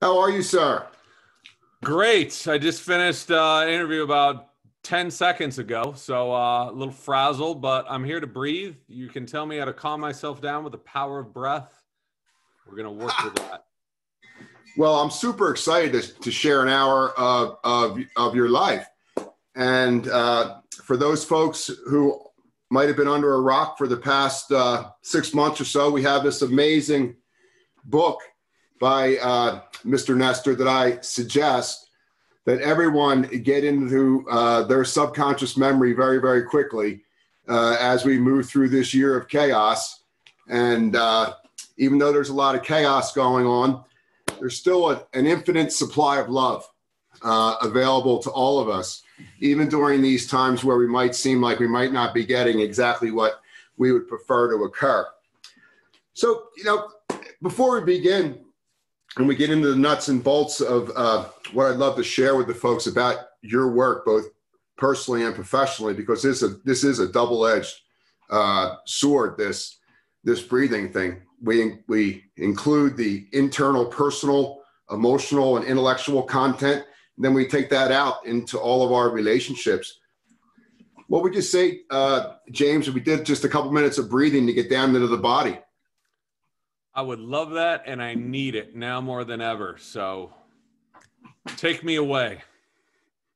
How are you, sir? Great. I just finished an interview about 10 seconds ago, so a little frazzled, but I'm here to breathe. You can tell me how to calm myself down with the power of breath. We're going to work with that. Well, I'm super excited to share an hour of your life. And for those folks who might have been under a rock for the past 6 months or so, we have this amazing book by Mr. Nestor that I suggest that everyone get into their subconscious memory very, very quickly as we move through this year of chaos. And even though there's a lot of chaos going on, there's still an infinite supply of love available to all of us, even during these times where we might seem like we might not be getting exactly what we would prefer to occur. So, before we begin, and we get into the nuts and bolts of what I'd love to share with the folks about your work, both personally and professionally, because this is a double-edged sword, this breathing thing. We include the internal, personal, emotional, and intellectual content, and then we take that out into all of our relationships. What would you say, James, if we did just a couple minutes of breathing to get down into the body? I would love that, and I need it now more than ever. So take me away.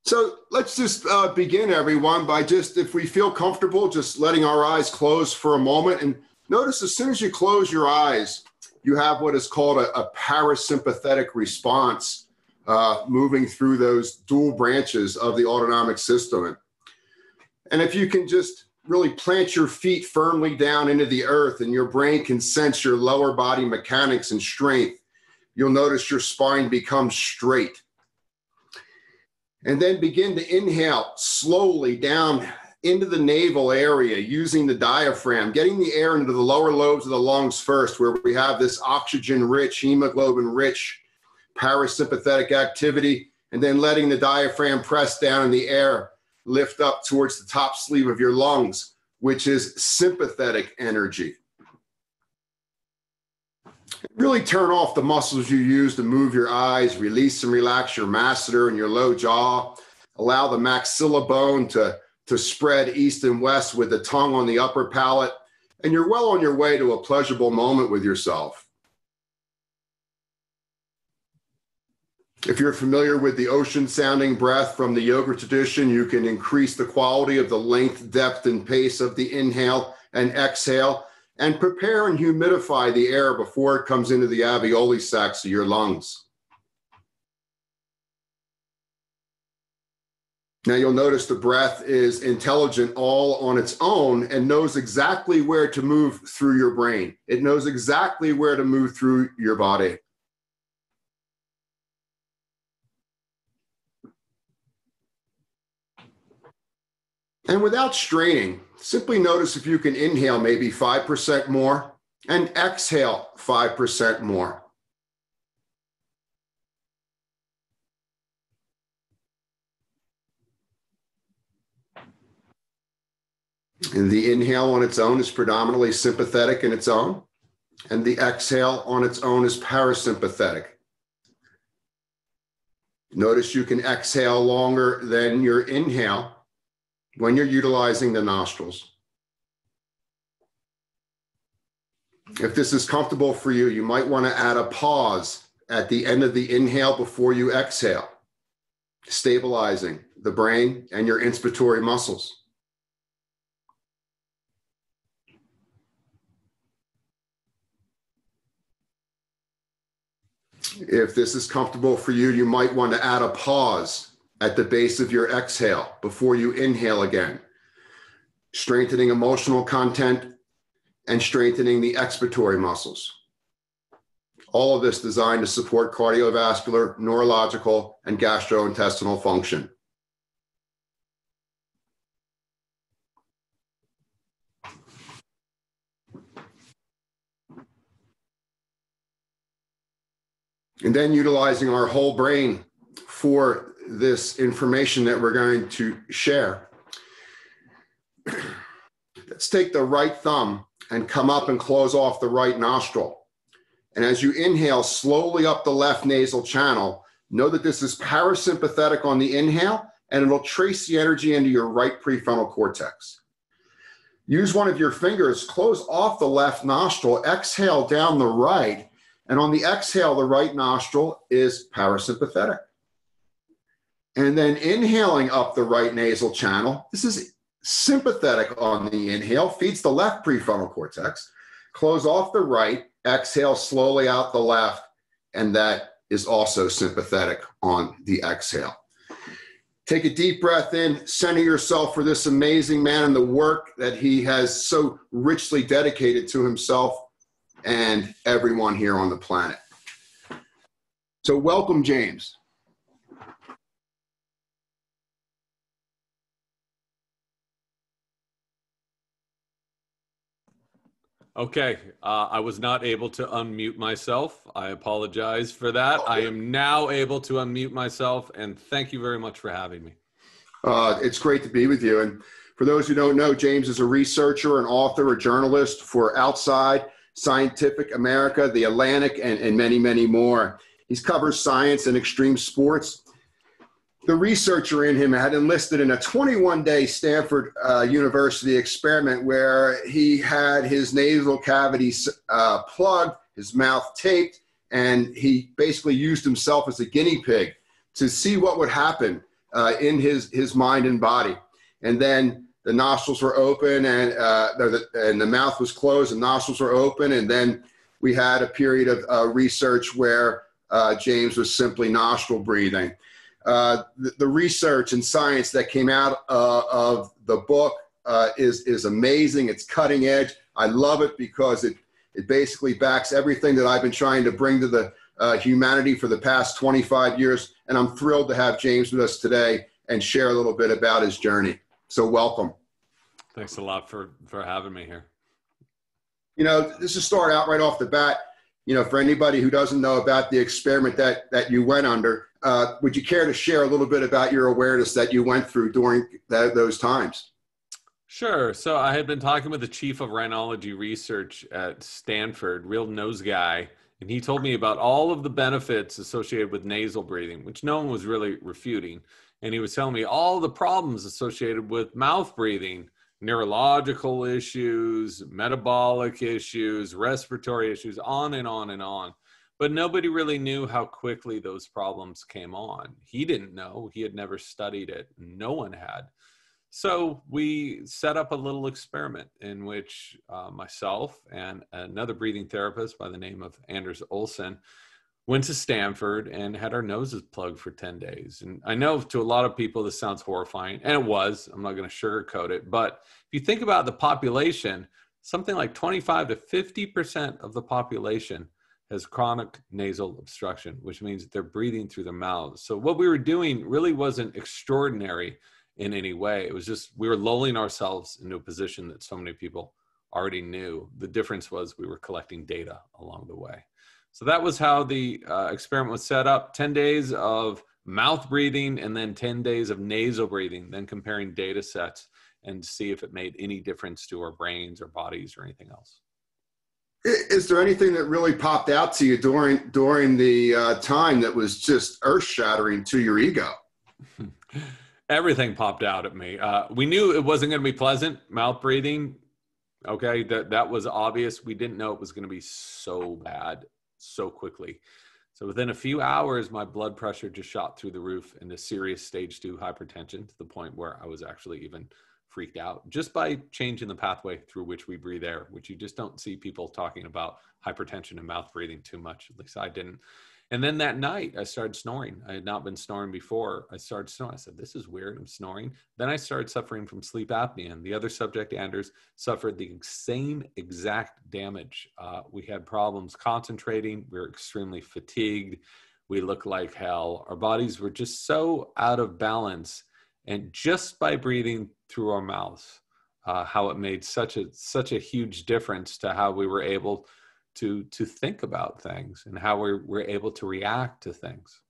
So let's just begin, everyone, by just, if we feel comfortable, just letting our eyes close for a moment. And notice as soon as you close your eyes, you have what is called a parasympathetic response moving through those dual branches of the autonomic system. And if you can just really plant your feet firmly down into the earth and your brain can sense your lower body mechanics and strength, you'll notice your spine becomes straight. And then begin to inhale slowly down into the navel area using the diaphragm, getting the air into the lower lobes of the lungs first, where we have this oxygen-rich, hemoglobin-rich parasympathetic activity, and then letting the diaphragm press down in the air, lift up towards the top sleeve of your lungs, which is sympathetic energy. Really turn off the muscles you use to move your eyes, release and relax your masseter and your low jaw. Allow the maxilla bone to spread east and west with the tongue on the upper palate. And you're well on your way to a pleasurable moment with yourself. If you're familiar with the ocean sounding breath from the yoga tradition, you can increase the quality of the length, depth, and pace of the inhale and exhale, and prepare and humidify the air before it comes into the alveoli sacs of your lungs. Now you'll notice the breath is intelligent all on its own and knows exactly where to move through your brain. It knows exactly where to move through your body. And without straining, simply notice if you can inhale maybe 5% more and exhale 5% more. And the inhale on its own is predominantly sympathetic in its own, and the exhale on its own is parasympathetic. Notice you can exhale longer than your inhale when you're utilizing the nostrils. If this is comfortable for you, you might want to add a pause at the end of the inhale before you exhale, stabilizing the brain and your inspiratory muscles. If this is comfortable for you, you might want to add a pause at the base of your exhale before you inhale again, strengthening emotional content and strengthening the expiratory muscles. All of this designed to support cardiovascular, neurological, and gastrointestinal function. And then utilizing our whole brain for this information that we're going to share. Let's take the right thumb and come up and close off the right nostril. And as you inhale slowly up the left nasal channel, know that this is parasympathetic on the inhale, and it'll trace the energy into your right prefrontal cortex. Use one of your fingers, close off the left nostril, exhale down the right, and on the exhale, the right nostril is parasympathetic. And then inhaling up the right nasal channel, this is sympathetic on the inhale, feeds the left prefrontal cortex. Close off the right, exhale slowly out the left, and that is also sympathetic on the exhale. Take a deep breath in, center yourself for this amazing man and the work that he has so richly dedicated to himself and everyone here on the planet. So welcome, James. Okay, I was not able to unmute myself. I apologize for that. I am now able to unmute myself, and thank you very much for having me. It's great to be with you. And for those who don't know, James is a researcher, an author, a journalist for Outside, Scientific America, The Atlantic, and many, many more. He covers science and extreme sports. The researcher in him had enlisted in a 21-day Stanford University experiment where he had his nasal cavities plugged, his mouth taped, and he basically used himself as a guinea pig to see what would happen in his mind and body. And then the nostrils were open and the mouth was closed, and nostrils were open. And then we had a period of research where James was simply nostril breathing. The research and science that came out of the book is amazing. It's cutting edge. I love it because it basically backs everything that I've been trying to bring to the humanity for the past 25 years. And I'm thrilled to have James with us today and share a little bit about his journey. So welcome. Thanks a lot for having me here. You know, just to start out right off the bat, you know, for anybody who doesn't know about the experiment that you went under, would you care to share a little bit about your awareness that you went through during those times? Sure. So I had been talking with the chief of rhinology research at Stanford, real nose guy, and he told me about all of the benefits associated with nasal breathing, which no one was really refuting. And he was telling me all the problems associated with mouth breathing, neurological issues, metabolic issues, respiratory issues, on and on and on. But nobody really knew how quickly those problems came on. He didn't know. He had never studied it. No one had. So we set up a little experiment in which myself and another breathing therapist by the name of Anders Olsen went to Stanford and had our noses plugged for 10 days. And I know to a lot of people this sounds horrifying, and it was. I'm not going to sugarcoat it. But if you think about the population, something like 25 to 50% of the population has chronic nasal obstruction, which means they're breathing through their mouths. So what we were doing really wasn't extraordinary in any way. It was just we were lulling ourselves into a position that so many people already knew. The difference was we were collecting data along the way. So that was how the experiment was set up. 10 days of mouth breathing and then 10 days of nasal breathing, then comparing data sets and see if it made any difference to our brains or bodies or anything else. Is there anything that really popped out to you during the time that was just earth-shattering to your ego? Everything popped out at me. We knew it wasn't going to be pleasant, mouth breathing. Okay, that was obvious. We didn't know it was going to be so bad so quickly. So within a few hours, my blood pressure just shot through the roof into serious stage 2 hypertension, to the point where I was actually even freaked out just by changing the pathway through which we breathe air, which you just don't see people talking about hypertension and mouth breathing too much. At least I didn't. And then that night I started snoring. I had not been snoring before. I started snoring. I said, this is weird. I'm snoring. Then I started suffering from sleep apnea. And the other subject, Anders, suffered the same exact damage. We had problems concentrating. We were extremely fatigued. We looked like hell. Our bodies were just so out of balance. And just by breathing through our mouths, how it made such a huge difference to how we were able to think about things and how we're able to react to things.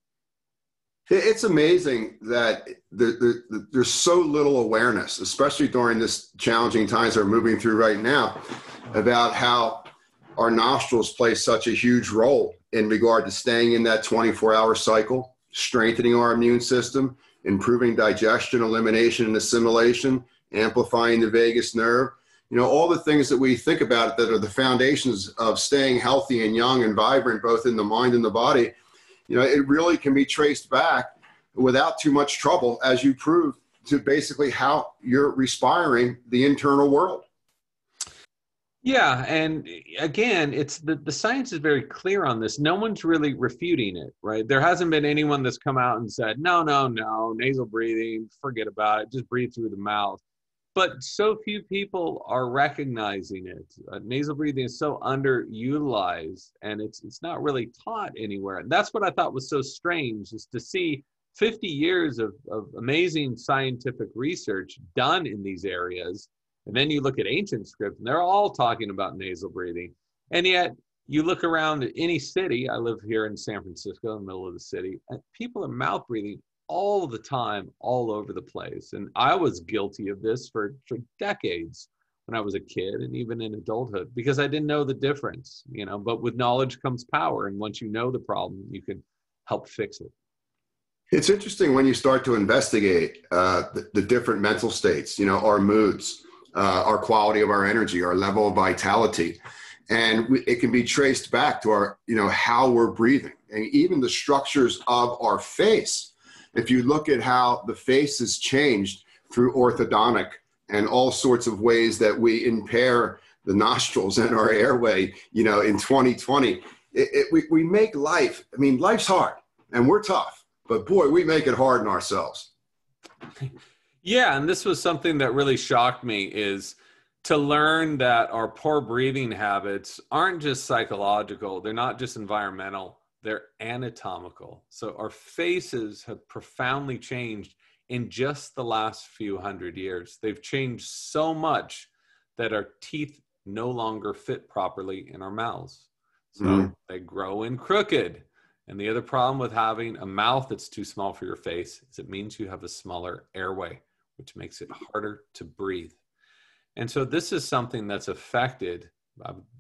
It's amazing that there's so little awareness, especially during this challenging times we're moving through right now, about how our nostrils play such a huge role in regard to staying in that 24-hour cycle, strengthening our immune system, improving digestion, elimination, and assimilation, amplifying the vagus nerve. You know, all the things that we think about that are the foundations of staying healthy and young and vibrant, both in the mind and the body. You know, it really can be traced back without too much trouble, as you proved, to basically how you're respiring the internal world. Yeah, and again, it's the science is very clear on this. No one's really refuting it, right? There hasn't been anyone that's come out and said, no, nasal breathing, forget about it, just breathe through the mouth. But so few people are recognizing it. Nasal breathing is so underutilized, and it's not really taught anywhere. And that's what I thought was so strange, is to see 50 years of amazing scientific research done in these areas. And then you look at ancient scripts, and they're all talking about nasal breathing. And yet you look around at any city. I live here in San Francisco, in the middle of the city, and people are mouth breathing all the time, all over the place. And I was guilty of this for decades when I was a kid and even in adulthood, because I didn't know the difference, you know, but with knowledge comes power. And once you know the problem, you can help fix it. It's interesting when you start to investigate the different mental states, you know, our moods, our quality of our energy, our level of vitality. And it can be traced back to our, you know, how we're breathing, and even the structures of our face. If you look at how the face has changed through orthodontic and all sorts of ways that we impair the nostrils and our airway, you know, in 2020, we make life, I mean, life's hard and we're tough, but boy, we make it hard on ourselves. Yeah, and this was something that really shocked me, is to learn that our poor breathing habits aren't just psychological, they're not just environmental, they're anatomical. So our faces have profoundly changed in just the last few hundred years. They've changed so much that our teeth no longer fit properly in our mouths. So they grow in crooked. And the other problem with having a mouth that's too small for your face is it means you have a smaller airway, which makes it harder to breathe. And so this is something that's affected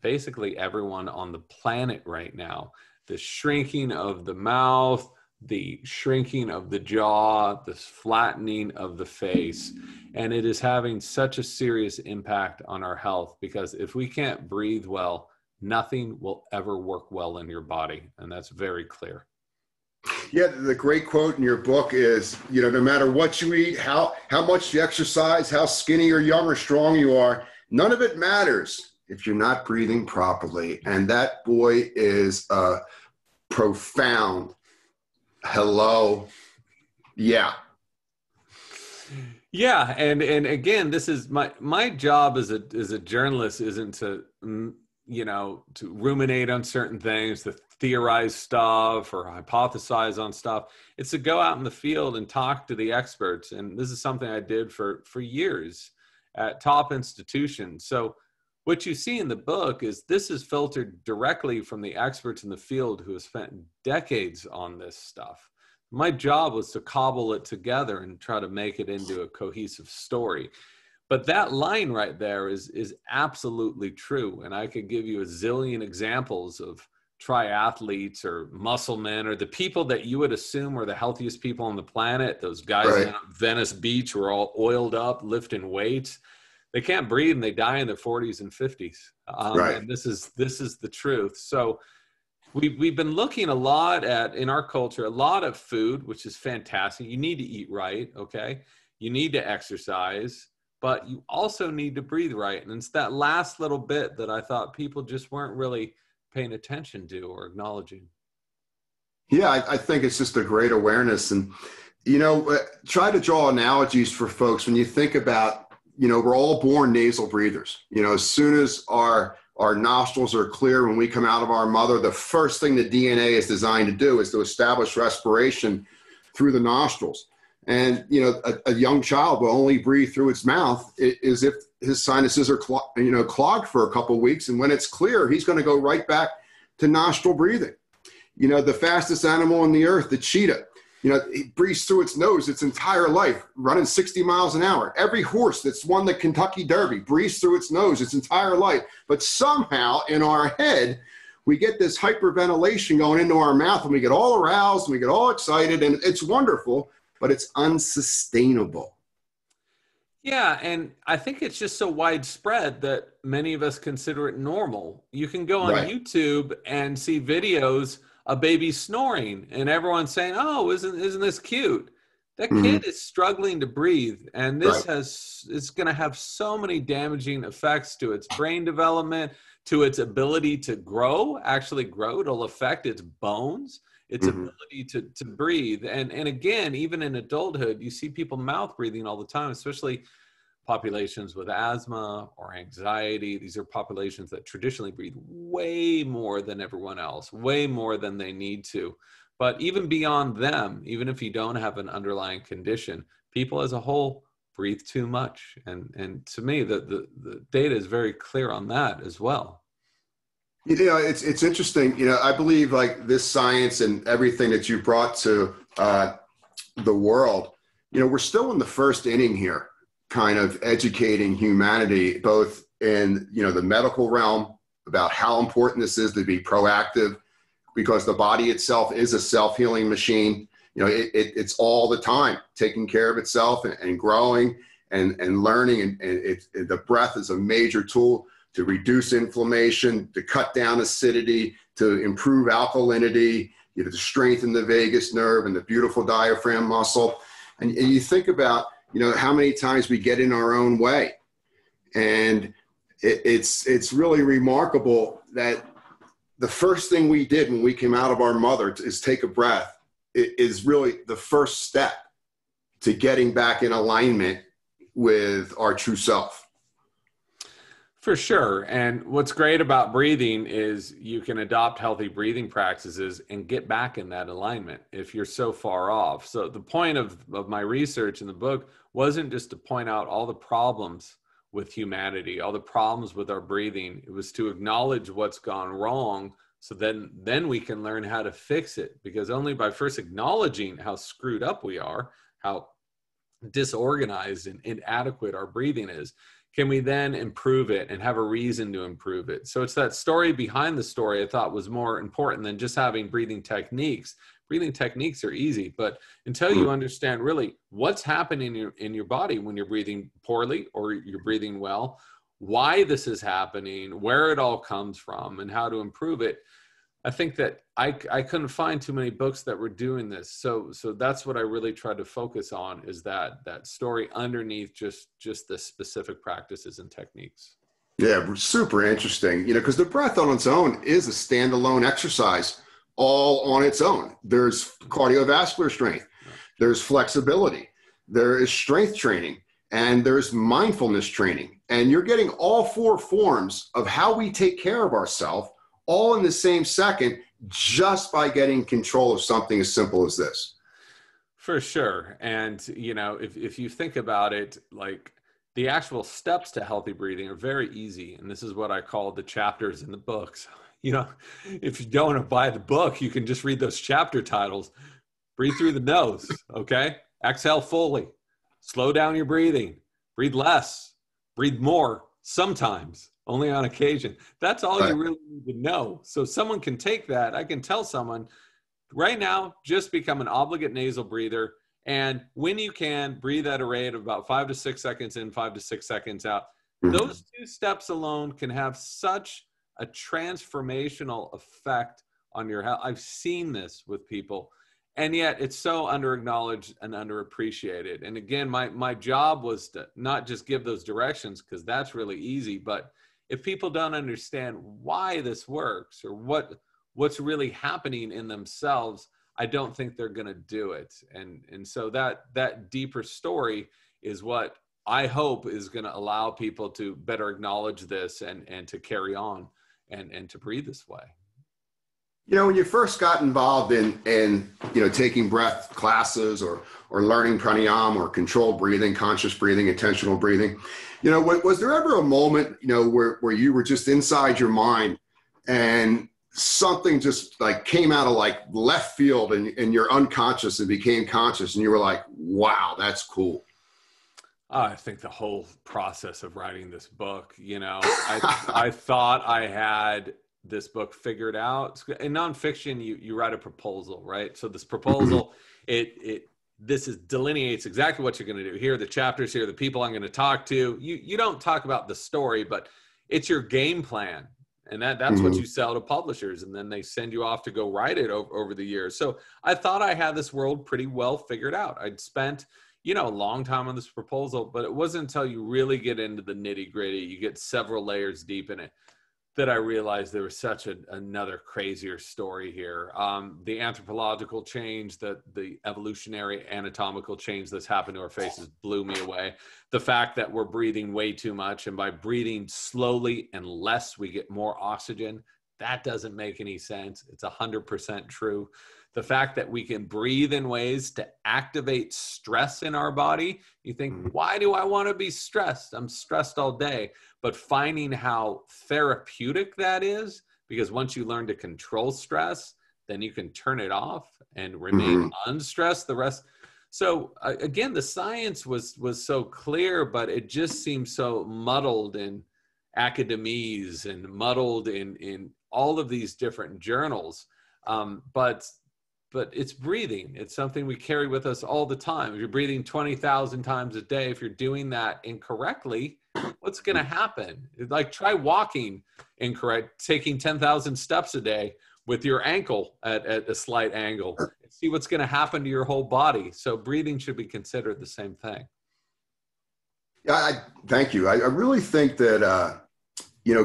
basically everyone on the planet right now. The shrinking of the mouth, the shrinking of the jaw, the flattening of the face. And it is having such a serious impact on our health, because if we can't breathe well, nothing will ever work well in your body. And that's very clear. Yeah, the great quote in your book is, you know, no matter what you eat, how much you exercise, how skinny or young or strong you are, none of it matters if you're not breathing properly. And that, boy, is a profound hello. Yeah. Yeah. And again, this is my job as a journalist isn't to, you know, to ruminate on certain things, to theorize stuff or hypothesize on stuff. It's to go out in the field and talk to the experts. And this is something I did for years at top institutions. So what you see in the book is this is filtered directly from the experts in the field who have spent decades on this stuff. My job was to cobble it together and try to make it into a cohesive story. But that line right there is absolutely true. And I could give you a zillion examples of triathletes or muscle men or the people that you would assume are the healthiest people on the planet. Those guys right. at Venice Beach who are all oiled up, lifting weights. They can't breathe and they die in their 40s and 50s. Right. And this is the truth. So we've been looking a lot at, in our culture, a lot of food, which is fantastic. You need to eat right, okay? You need to exercise, but you also need to breathe right. And it's that last little bit that I thought people just weren't really paying attention to or acknowledging. Yeah, I think it's just a great awareness. And, you know, try to draw analogies for folks when you think about, you know, we're all born nasal breathers. You know, as soon as our nostrils are clear when we come out of our mother, the first thing the DNA is designed to do is to establish respiration through the nostrils. And, you know, a young child will only breathe through its mouth as if his sinuses are clogged for a couple of weeks. And when it's clear, he's going to go right back to nostril breathing. You know, the fastest animal on the earth, the cheetah, You know, it breathes through its nose its entire life, running 60 miles an hour. Every horse that's won the Kentucky Derby breathes through its nose its entire life. But somehow in our head, we get this hyperventilation going into our mouth, and we get all aroused and we get all excited, and it's wonderful, but it's unsustainable. Yeah, and I think it's just so widespread that many of us consider it normal. You can go on YouTube and see videos of babies snoring, and everyone's saying, "Oh, isn't this cute?" That kid is struggling to breathe, and this is going to have so many damaging effects to its brain development, to its ability to actually grow. It'll affect its bones, its ability to breathe. And again, even in adulthood, you see people mouth breathing all the time, especially populations with asthma or anxiety. These are populations that traditionally breathe way more than everyone else, way more than they need to. But even beyond them, even if you don't have an underlying condition, people as a whole breathe too much. And to me, the data is very clear on that as well. You know, it's interesting. You know, I believe like this science and everything that you brought to the world, you know, we're still in the first inning here, kind of educating humanity, both in, you know, the medical realm about how important this is to be proactive, because the body itself is a self-healing machine. You know, it's all the time taking care of itself and growing and learning. And the breath is a major tool to reduce inflammation, to cut down acidity, to improve alkalinity, you know, to strengthen the vagus nerve and the beautiful diaphragm muscle. And you think about, you know, how many times we get in our own way. And it's really remarkable that the first thing we did when we came out of our mother is take a breath. It is really the first step to getting back in alignment with our true self. For sure. And what's great about breathing is you can adopt healthy breathing practices and get back in that alignment if you're so far off. So the point of my research in the book wasn't just to point out all the problems with humanity, all the problems with our breathing. It was to acknowledge what's gone wrong, so then we can learn how to fix it. Because only by first acknowledging how screwed up we are, how disorganized and inadequate our breathing is, can we then improve it and have a reason to improve it. So it's that story behind the story I thought was more important than just having breathing techniques. Breathing techniques are easy, but until you understand really what's happening in your body when you're breathing poorly or you're breathing well, why this is happening, where it all comes from, and how to improve it, I think that I couldn't find too many books that were doing this. So that's what I really tried to focus on, is that story underneath just the specific practices and techniques. Yeah, super interesting. You know, because the breath on its own is a standalone exercise all on its own. There's cardiovascular strength, there's flexibility, there is strength training, and there's mindfulness training. And you're getting all four forms of how we take care of ourselves all in the same second, just by getting control of something as simple as this. For sure. And, you know, if you think about it, like the actual steps to healthy breathing are very easy. And this is what I call the chapters in the books. You know, if you don't want to buy the book, you can just read those chapter titles. Breathe through the nose, okay? Exhale fully. Slow down your breathing. Breathe less. Breathe more. Sometimes, only on occasion. That's all you really need to know. So someone can take that. I can tell someone right now, just become an obligate nasal breather. And when you can, breathe at a rate of about 5 to 6 seconds in, 5 to 6 seconds out. Those two steps alone can have such a transformational effect on your health. I've seen this with people, and yet it's so underacknowledged and underappreciated. And again, my job was to not just give those directions, because that's really easy, but if people don't understand why this works or what's really happening in themselves, I don't think they're going to do it. And so that deeper story is what I hope is going to allow people to better acknowledge this and to carry on and to breathe this way. You know, when you first got involved in you know, taking breath classes or learning pranayama or controlled breathing, conscious breathing, intentional breathing, you know, was there ever a moment, you know, where you were just inside your mind and something just like came out of like left field and you're unconscious and became conscious and you were like, wow, that's cool? I think the whole process of writing this book, I thought I had this book figured out. In nonfiction, you write a proposal, right? So this proposal, this delineates exactly what you're going to do. Here are the chapters, here are the people I'm going to talk to. You don't talk about the story, but it's your game plan. And that's what you sell to publishers. And then they send you off to go write it over the years. So I thought I had this world pretty well figured out. I'd spent, a long time on this proposal, but it wasn't until you really get into the nitty gritty, you get several layers deep in it, that I realized there was such another crazier story here. The anthropological change, the evolutionary anatomical change that's happened to our faces blew me away. The fact that we're breathing way too much, and by breathing slowly and less, we get more oxygen. That doesn't make any sense. It's 100% true. The fact that we can breathe in ways to activate stress in our body. You think, why do I want to be stressed? I'm stressed all day. But finding how therapeutic that is, because once you learn to control stress, then you can turn it off and remain unstressed the rest. So again, the science was so clear, but it just seems so muddled in academies and muddled in all of these different journals. But it's breathing. It's something we carry with us all the time. If you're breathing 20,000 times a day, if you're doing that incorrectly, what's going to happen? Like, try walking incorrect, taking 10,000 steps a day with your ankle at a slight angle. See what's going to happen to your whole body. So breathing should be considered the same thing. Yeah, thank you. I really think that,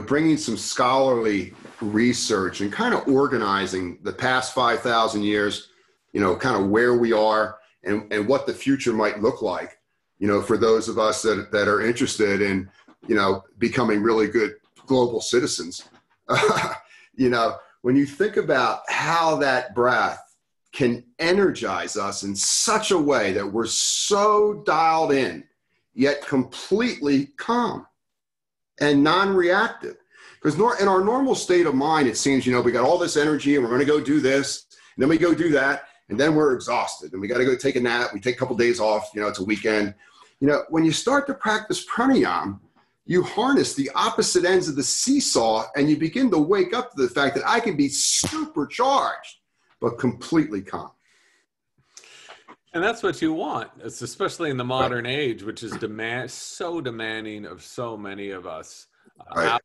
bringing some scholarly research and kind of organizing the past 5,000 years, kind of where we are and what the future might look like, for those of us that are interested in, becoming really good global citizens. When you think about how that breath can energize us in such a way that we're so dialed in, yet completely calm and non-reactive. Because in our normal state of mind, it seems, we got all this energy and we're going to go do this, and then we go do that, and then we're exhausted and we got to go take a nap. We take a couple days off, it's a weekend. When you start to practice pranayama, you harness the opposite ends of the seesaw and you begin to wake up to the fact that I can be supercharged, but completely calm. And that's what you want. It's especially in the modern age, which is so demanding of so many of us. Hour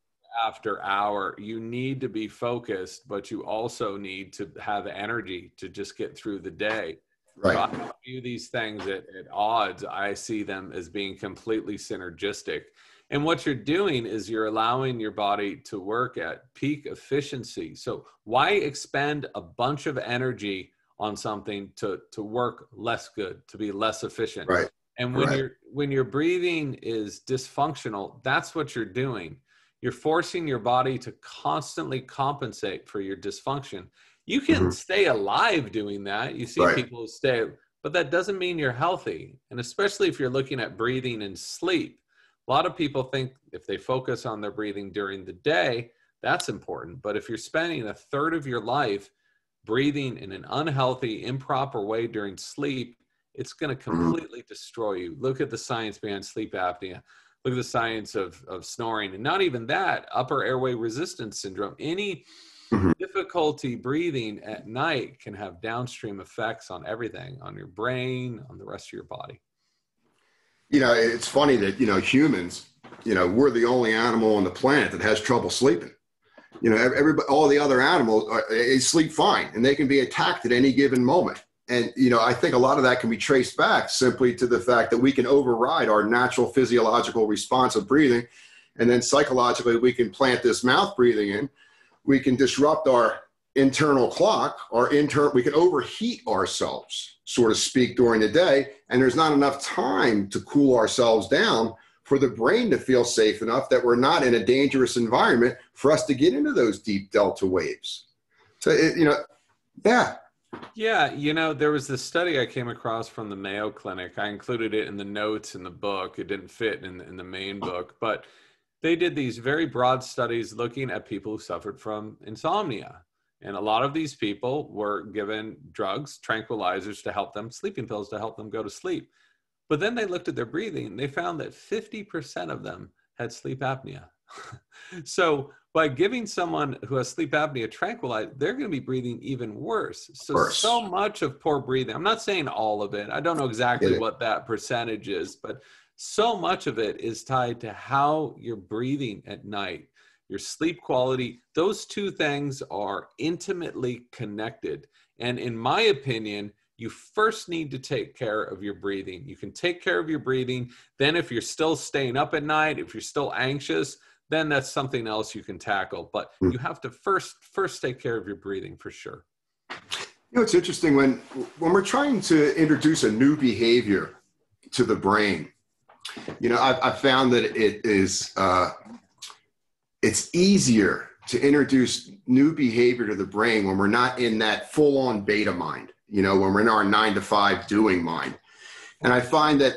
after hour, you need to be focused, but you also need to have energy to just get through the day. Right. So I don't view these things at odds. I see them as being completely synergistic. And what you're doing is you're allowing your body to work at peak efficiency. So why expend a bunch of energy on something to work less good, to be less efficient? Right. And when your breathing is dysfunctional, that's what you're doing. You're forcing your body to constantly compensate for your dysfunction. You can stay alive doing that. You see people who stay, but that doesn't mean you're healthy. And especially if you're looking at breathing and sleep, a lot of people think if they focus on their breathing during the day, that's important. But if you're spending a third of your life breathing in an unhealthy, improper way during sleep, it's going to completely destroy you. Look at the science behind sleep apnea. Look at the science of snoring. And not even that, upper airway resistance syndrome. Any difficulty breathing at night can have downstream effects on everything, on your brain, on the rest of your body. It's funny that, humans, we're the only animal on the planet that has trouble sleeping. Everybody, all the other animals, they sleep fine and they can be attacked at any given moment. And, I think a lot of that can be traced back simply to the fact that we can override our natural physiological response of breathing. And then psychologically, we can plant this mouth breathing in. We can disrupt our internal clock, we can overheat ourselves, so to speak, during the day. And there's not enough time to cool ourselves down for the brain to feel safe enough that we're not in a dangerous environment for us to get into those deep delta waves. So, Yeah, there was this study I came across from the Mayo Clinic. I included it in the notes in the book. It didn't fit in the main book, but they did these very broad studies looking at people who suffered from insomnia. And a lot of these people were given drugs, tranquilizers to help them, sleeping pills to help them go to sleep. But then they looked at their breathing and they found that 50% of them had sleep apnea. So by giving someone who has sleep apnea tranquilizer, they're going to be breathing even worse. So much of poor breathing, I'm not saying all of it. I don't know exactly what that percentage is, but so much of it is tied to how you're breathing at night, your sleep quality. Those two things are intimately connected. And in my opinion, you first need to take care of your breathing. You can take care of your breathing. Then if you're still staying up at night, if you're still anxious, then that's something else you can tackle. But you have to first take care of your breathing for sure. You know, it's interesting when we're trying to introduce a new behavior to the brain. You know, I've found that it is it's easier to introduce new behavior to the brain when we're not in that full-on beta mind. You know, when we're in our 9 to 5 doing mind. And I find that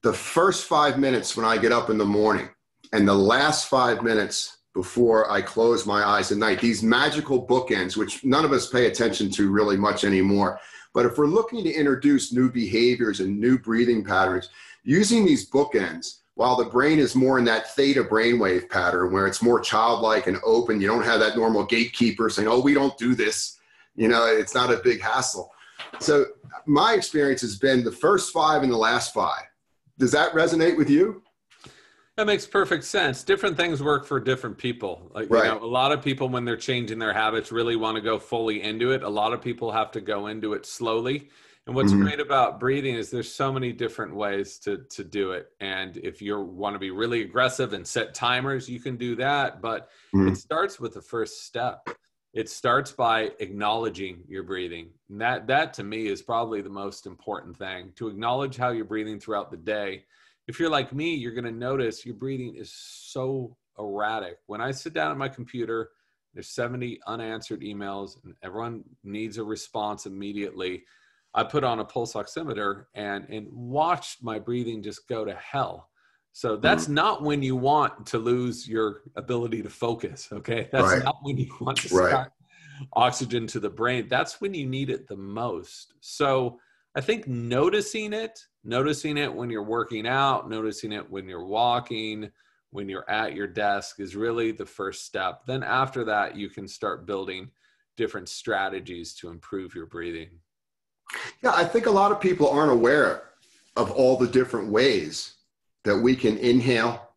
the first 5 minutes when I get up in the morning and the last 5 minutes before I close my eyes at night, these magical bookends, which none of us pay attention to really much anymore. But if we're looking to introduce new behaviors and new breathing patterns, using these bookends, while the brain is more in that theta brainwave pattern where it's more childlike and open, you don't have that normal gatekeeper saying, oh, we don't do this. You know, it's not a big hassle. So my experience has been the first 5 and the last 5. Does that resonate with you? That makes perfect sense. Different things work for different people. Like, you know, a lot of people, when they're changing their habits, really want to go fully into it. A lot of people have to go into it slowly. And what's great about breathing is there's so many different ways to do it. And if you want to be really aggressive and set timers, you can do that. But it starts with the first step. It starts by acknowledging your breathing. And that to me is probably the most important thing, to acknowledge how you're breathing throughout the day. If you're like me, you're going to notice your breathing is so erratic. When I sit down at my computer, there's 70 unanswered emails and everyone needs a response immediately. I put on a pulse oximeter and watched my breathing just go to hell. So that's not when you want to lose your ability to focus, okay? That's not when you want to start oxygen to the brain. That's when you need it the most. So I think noticing it when you're working out, noticing it when you're walking, when you're at your desk is really the first step. Then after that, you can start building different strategies to improve your breathing. Yeah, I think a lot of people aren't aware of all the different ways that we can inhale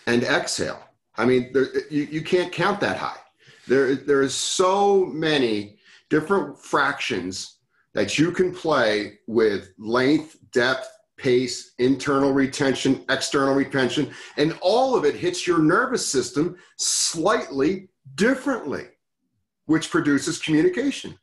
and exhale. I mean, you can't count that high. There is so many different fractions that you can play with: length, depth, pace, internal retention, external retention, and all of it hits your nervous system slightly differently, which produces communication.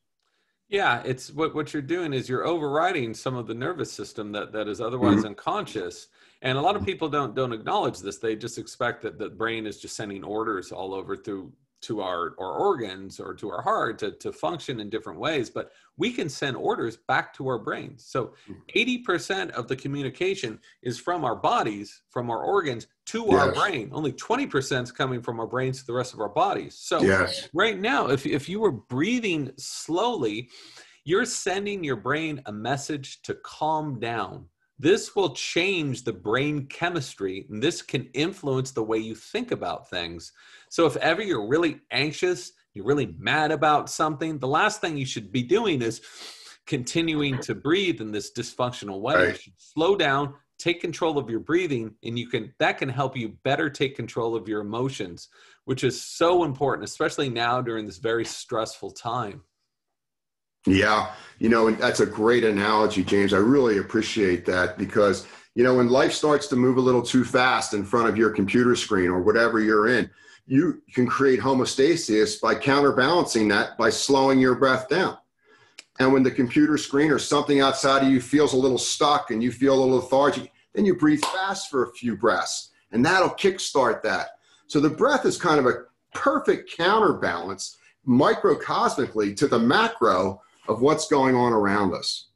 Yeah, it's what you're doing is you're overriding some of the nervous system that is otherwise unconscious. And a lot of people don't acknowledge this. They just expect that the brain is just sending orders all over to our organs or to our heart to function in different ways. But we can send orders back to our brains. So 80% of the communication is from our bodies, from our organs to our brain. Only 20% is coming from our brains to the rest of our bodies. So right now, if you were breathing slowly, you're sending your brain a message to calm down. This will change the brain chemistry, and this can influence the way you think about things. So if ever you're really anxious, you're really mad about something, the last thing you should be doing is continuing to breathe in this dysfunctional way. You should slow down, take control of your breathing, and that can help you better take control of your emotions, which is so important, especially now during this very stressful time. Yeah, you know, and that's a great analogy, James. I really appreciate that because, you know, when life starts to move a little too fast in front of your computer screen or whatever you're in, you can create homeostasis by counterbalancing that by slowing your breath down. And when the computer screen or something outside of you feels a little stuck and you feel a little lethargic, then you breathe fast for a few breaths and that'll kickstart that. So the breath is kind of a perfect counterbalance microcosmically to the macro of what's going on around us.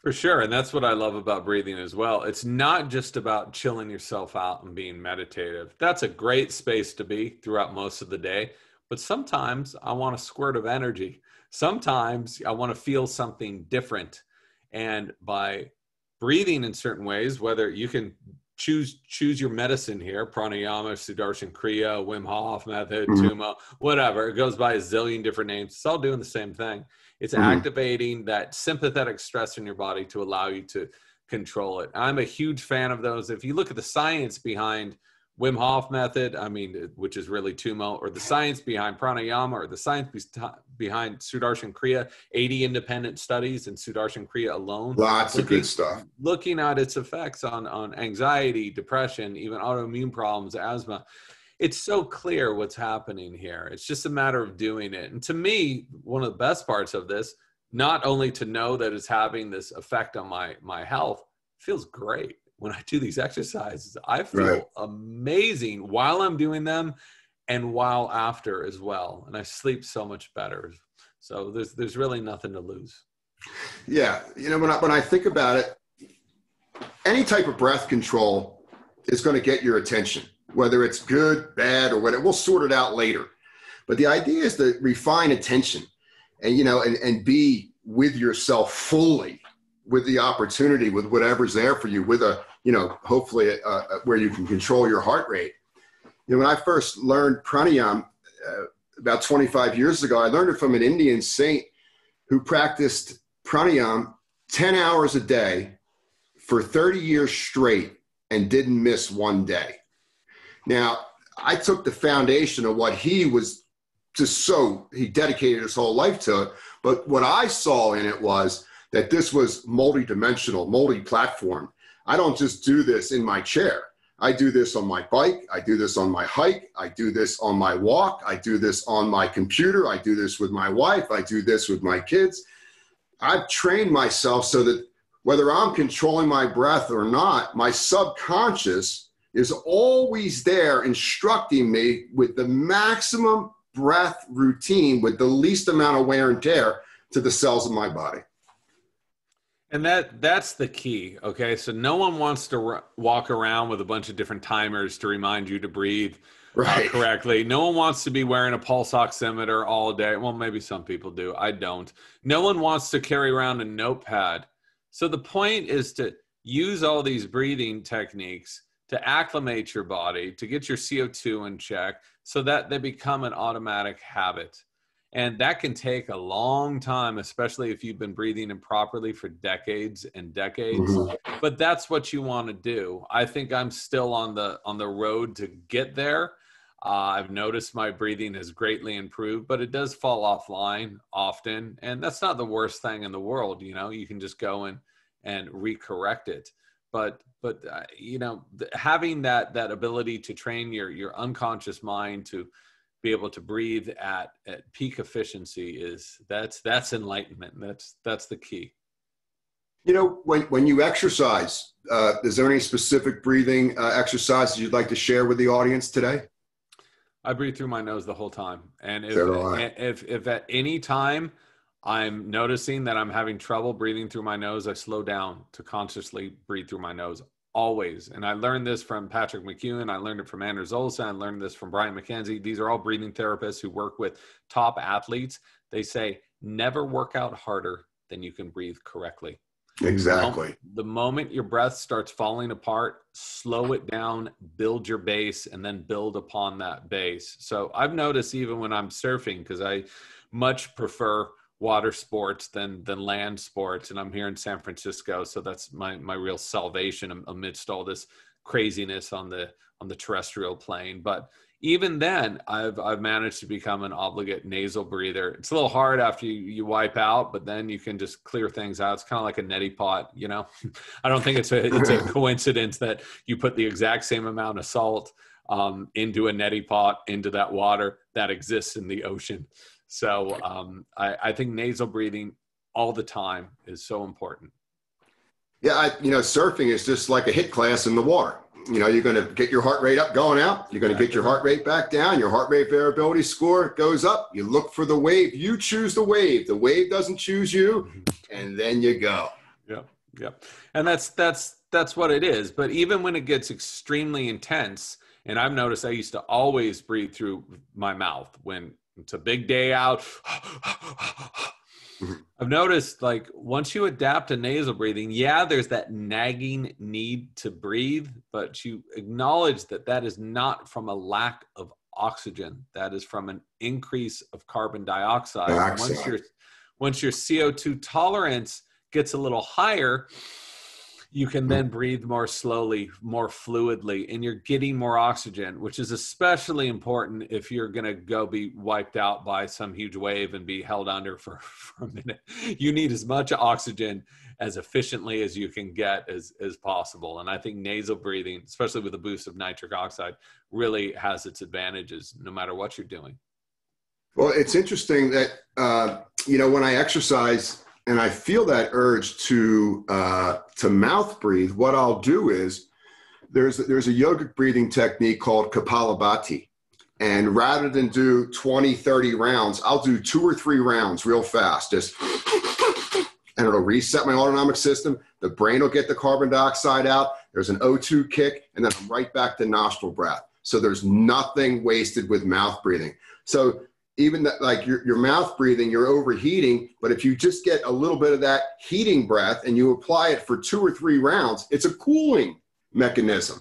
For sure. And that's what I love about breathing as well. It's not just about chilling yourself out and being meditative. That's a great space to be throughout most of the day. But sometimes I want a squirt of energy. Sometimes I want to feel something different. And by breathing in certain ways, whether you can choose your medicine here, pranayama, Sudarshan Kriya, Wim Hof method, Tumo, whatever. It goes by a zillion different names. It's all doing the same thing. It's activating that sympathetic stress in your body to allow you to control it. I'm a huge fan of those. If you look at the science behind Wim Hof method, I mean, which is really Tumo, or the science behind pranayama, or the science behind Sudarshan Kriya, 80 independent studies in Sudarshan Kriya alone. Lots of good stuff. Looking at its effects on anxiety, depression, even autoimmune problems, asthma. It's so clear what's happening here. It's just a matter of doing it. And to me, one of the best parts of this, not only to know that it's having this effect on my health, feels great. When I do these exercises, I feel amazing while I'm doing them and while after as well. And I sleep so much better. So there's really nothing to lose. Yeah. You know, when I think about it, any type of breath control is going to get your attention, whether it's good, bad, or whatever. We'll sort it out later. But the idea is to refine attention and, you know, and be with yourself fully, with the opportunity, with whatever's there for you, with a, you know, hopefully where you can control your heart rate. You know, when I first learned pranayama about 25 years ago, I learned it from an Indian saint who practiced pranayama 10 hours a day for 30 years straight and didn't miss one day. Now, I took the foundation of what he was he dedicated his whole life to it. But what I saw in it was that this was multi-dimensional, multi-platform. I don't just do this in my chair. I do this on my bike. I do this on my hike. I do this on my walk. I do this on my computer. I do this with my wife. I do this with my kids. I've trained myself so that whether I'm controlling my breath or not, my subconscious is always there instructing me with the maximum breath routine with the least amount of wear and tear to the cells of my body. And that's the key. Okay. So no one wants to walk around with a bunch of different timers to remind you to breathe correctly. No one wants to be wearing a pulse oximeter all day. Well, maybe some people do. I don't. No one wants to carry around a notepad. So the point is to use all these breathing techniques to acclimate your body, to get your CO2 in check so that they become an automatic habit. And that can take a long time, especially if you've been breathing improperly for decades and decades. But that's what you want to do. I think I'm still on the road to get there. I've noticed my breathing has greatly improved, but it does fall offline often. And that's not the worst thing in the world. You know, you can just go and recorrect it. But you know, having that ability to train your unconscious mind to be able to breathe at peak efficiency that's enlightenment. That's the key. You know, when you exercise, is there any specific breathing exercises you'd like to share with the audience today? I breathe through my nose the whole time. And if at any time I'm noticing that I'm having trouble breathing through my nose, I slow down to consciously breathe through my nose. Always. And I learned this from Patrick McEwen. I learned it from Anders Olsen. I learned this from Brian McKenzie. These are all breathing therapists who work with top athletes. They say, never work out harder than you can breathe correctly. Exactly. The moment your breath starts falling apart, slow it down, build your base, and then build upon that base. So I've noticed even when I'm surfing, because I much prefer water sports than land sports, and I'm here in San Francisco, so that's my real salvation amidst all this craziness on the terrestrial plane. But even then, I've managed to become an obligate nasal breather. It's a little hard after you wipe out, but then you can just clear things out. It's kind of like a neti pot, you know. I don't think it's a coincidence that you put the exact same amount of salt into a neti pot, into that water that exists in the ocean. So I think nasal breathing all the time is so important. Yeah, surfing is just like a HIIT class in the water. You know, you're going to get your heart rate up going out. You're going to get your heart rate back down. Your heart rate variability score goes up. You look for the wave. You choose the wave. The wave doesn't choose you, and then you go. Yeah. And that's what it is. But even when it gets extremely intense, and I've noticed I used to always breathe through my mouth when It's a big day out. I've noticed, like, once you adapt to nasal breathing, yeah, there's that nagging need to breathe, but you acknowledge that that is not from a lack of oxygen. That is from an increase of carbon dioxide. And once your CO2 tolerance gets a little higher, you can then breathe more slowly, more fluidly, and you're getting more oxygen, which is especially important if you're going to go be wiped out by some huge wave and be held under for a minute. You need as much oxygen as efficiently as you can get as possible. And I think nasal breathing, especially with a boost of nitric oxide, really has its advantages no matter what you're doing. Well, it's interesting that, when I exercise and I feel that urge to mouth breathe, what I'll do is there's a yogic breathing technique called Kapalabhati. And rather than do 20, 30 rounds, I'll do 2 or 3 rounds real fast. Just, and it'll reset my autonomic system. The brain will get the carbon dioxide out. There's an O2 kick, and then I'm right back to nostril breath. So there's nothing wasted with mouth breathing. So even that, like your mouth breathing, you're overheating, but if you just get a little bit of that heating breath and you apply it for 2 or 3 rounds, it's a cooling mechanism.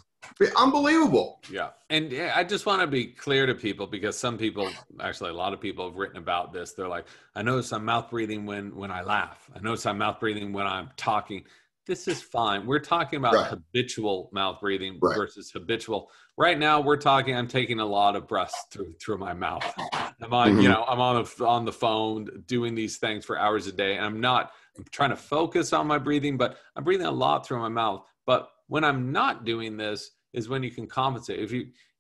Unbelievable. Yeah. And I just want to be clear to people, because some people, actually a lot of people have written about this. They're like, I notice I'm mouth breathing when I laugh. I notice I'm mouth breathing when I'm talking. This is fine. We're talking about habitual mouth breathing versus habitual. Right now, I'm taking a lot of breaths through my mouth. I'm on, I'm on the phone doing these things for hours a day. And I'm trying to focus on my breathing, but I'm breathing a lot through my mouth. But when I'm not doing this is when you can compensate. If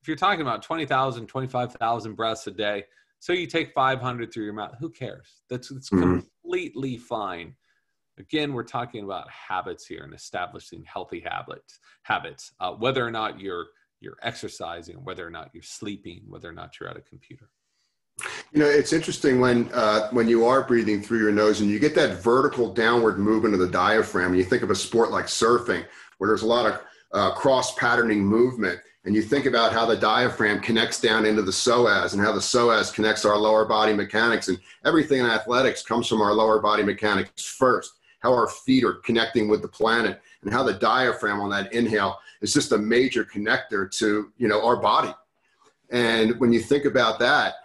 you're talking about 20,000, 25,000 breaths a day, so you take 500 through your mouth, who cares? It's completely fine. Again, we're talking about habits here and establishing healthy habits, whether or not you're exercising, whether or not you're sleeping, whether or not you're at a computer. It's interesting when you are breathing through your nose and you get that vertical downward movement of the diaphragm, and you think of a sport like surfing, where there's a lot of cross-patterning movement, and you think about how the diaphragm connects down into the psoas and how the psoas connects to our lower body mechanics, and everything in athletics comes from our lower body mechanics first. How our feet are connecting with the planet, and how the diaphragm on that inhale is just a major connector to, our body. And when you think about that,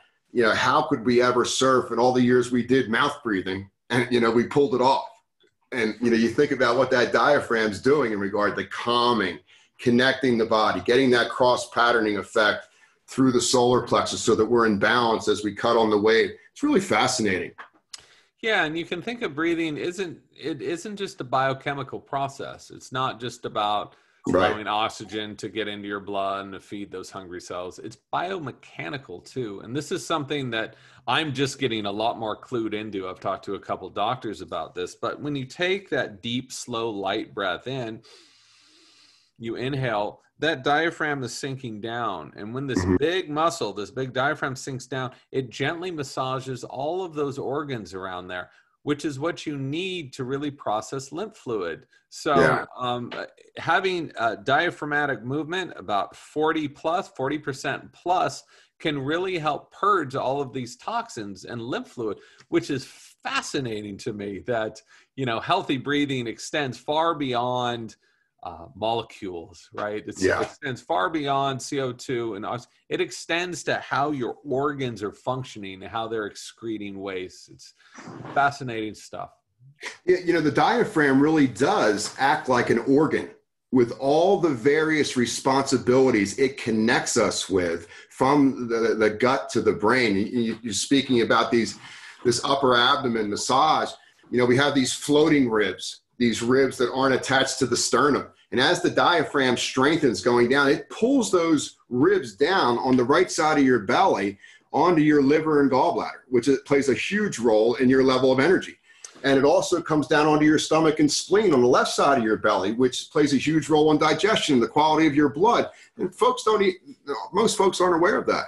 how could we ever surf in all the years we did mouth breathing and, we pulled it off? And, you think about what that diaphragm's doing in regard to calming, connecting the body, getting that cross-patterning effect through the solar plexus so that we're in balance as we cut on the wave. It's really fascinating. Yeah, and you can think of breathing isn't just a biochemical process. It's not just about allowing oxygen to get into your blood and to feed those hungry cells. It's biomechanical too. And this is something that I'm just getting a lot more clued into. I've talked to a couple doctors about this, but when you take that deep, slow, light breath in, you inhale, that diaphragm is sinking down. And when this big muscle, this big diaphragm sinks down, it gently massages all of those organs around there, which is what you need to really process lymph fluid. So having diaphragmatic movement, about 40% plus, can really help purge all of these toxins and lymph fluid, which is fascinating to me that, healthy breathing extends far beyond molecules, right? It extends far beyond CO2 and oxygen. It extends to how your organs are functioning and how they're excreting waste. It's fascinating stuff. The diaphragm really does act like an organ with all the various responsibilities it connects us with, from the gut to the brain. You're speaking about this upper abdomen massage. We have these floating ribs, these ribs that aren't attached to the sternum. And as the diaphragm strengthens going down, it pulls those ribs down on the right side of your belly onto your liver and gallbladder, which plays a huge role in your level of energy. And it also comes down onto your stomach and spleen on the left side of your belly, which plays a huge role in digestion, the quality of your blood. And most folks aren't aware of that.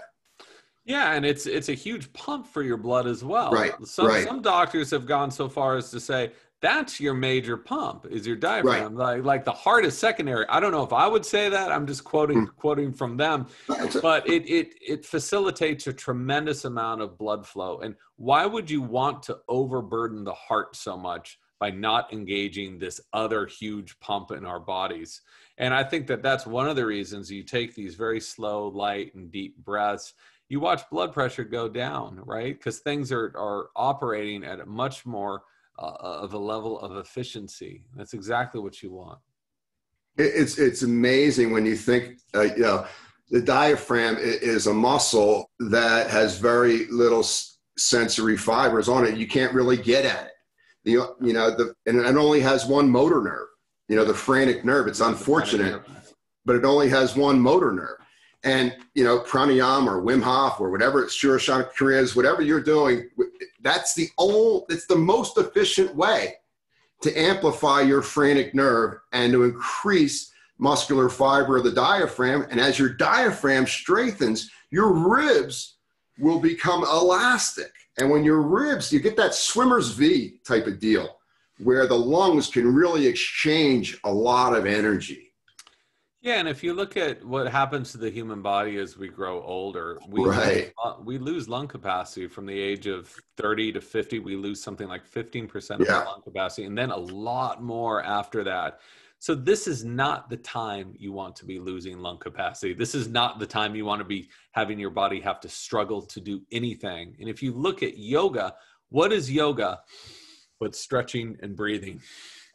Yeah, and it's a huge pump for your blood as well. Right. Some doctors have gone so far as to say that's your major pump, is your diaphragm. Right. Like the heart is secondary. I don't know if I would say that. I'm just quoting from them, but it facilitates a tremendous amount of blood flow. And why would you want to overburden the heart so much by not engaging this other huge pump in our bodies? And I think that that's one of the reasons you take these very slow, light, and deep breaths. You watch blood pressure go down, right? Because things are operating at a much more of a level of efficiency. That's exactly what you want. It's amazing when you think, the diaphragm is a muscle that has very little sensory fibers on it. You can't really get at it. And it only has one motor nerve, the phrenic nerve. It's unfortunate, but it only has one motor nerve. And, pranayama or Wim Hof or whatever, Shurasana Kriyas, whatever you're doing, it's the most efficient way to amplify your phrenic nerve and to increase muscular fiber of the diaphragm. And as your diaphragm strengthens, your ribs will become elastic. And when your ribs, you get that swimmer's V type of deal where the lungs can really exchange a lot of energy. Yeah, and if you look at what happens to the human body as we grow older, we lose lung capacity from the age of 30 to 50. We lose something like 15% of our lung capacity, and then a lot more after that. So this is not the time you want to be losing lung capacity. This is not the time you want to be having your body have to struggle to do anything. And if you look at yoga, what is yoga but stretching and breathing?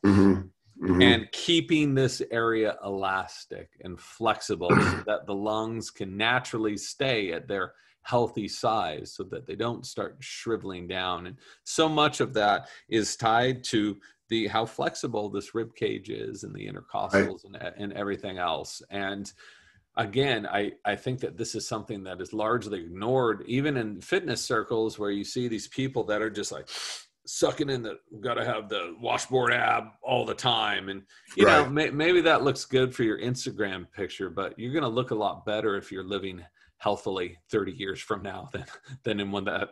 Mm-hmm. Mm-hmm. And keeping this area elastic and flexible so that the lungs can naturally stay at their healthy size so that they don't start shriveling down. And so much of that is tied to how flexible this rib cage is and the intercostals and everything else. And again, I think that this is something that is largely ignored, even in fitness circles where you see these people that are just like sucking in got to have the washboard ab all the time. And, maybe that looks good for your Instagram picture, but you're going to look a lot better if you're living healthily 30 years from now than in one that,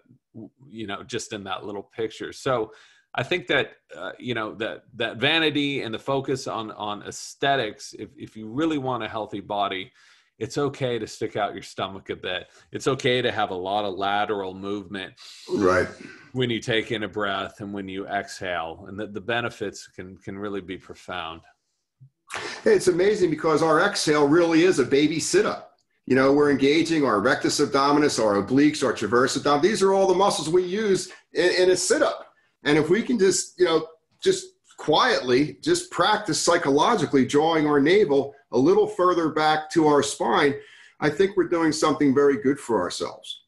just in that little picture. So I think that, that vanity and the focus on aesthetics, if you really want a healthy body, it's okay to stick out your stomach a bit. It's okay to have a lot of lateral movement. Right. When you take in a breath and when you exhale, and the benefits can really be profound. It's amazing because our exhale really is a baby sit-up. We're engaging our rectus abdominis, our obliques, our transverse abdominis. These are all the muscles we use in a sit-up. And if we can just quietly, just practice psychologically drawing our navel a little further back to our spine, I think we're doing something very good for ourselves.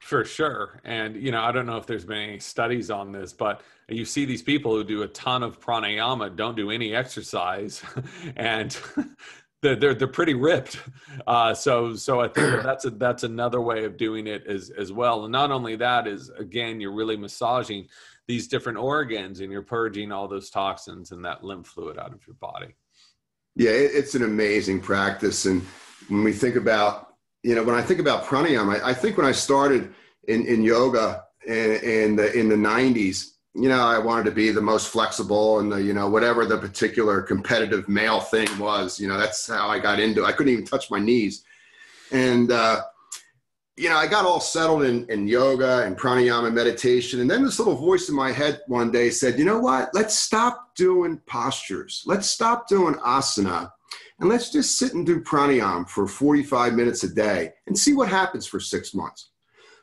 For sure. And, I don't know if there's been any studies on this, but you see these people who do a ton of pranayama, don't do any exercise, and they're pretty ripped. So I think that's another way of doing it as well. And not only that is, again, you're really massaging these different organs and you're purging all those toxins and that lymph fluid out of your body. Yeah, it's an amazing practice. And when we think about, when I think about pranayama, I think when I started in yoga in the 90s, I wanted to be the most flexible and whatever the particular competitive male thing was, that's how I got into it. I couldn't even touch my knees. And, I got all settled in yoga and pranayama meditation. And then this little voice in my head one day said, you know what, let's stop doing postures. Let's stop doing asana. And let's just sit and do pranayama for 45 minutes a day and see what happens for 6 months.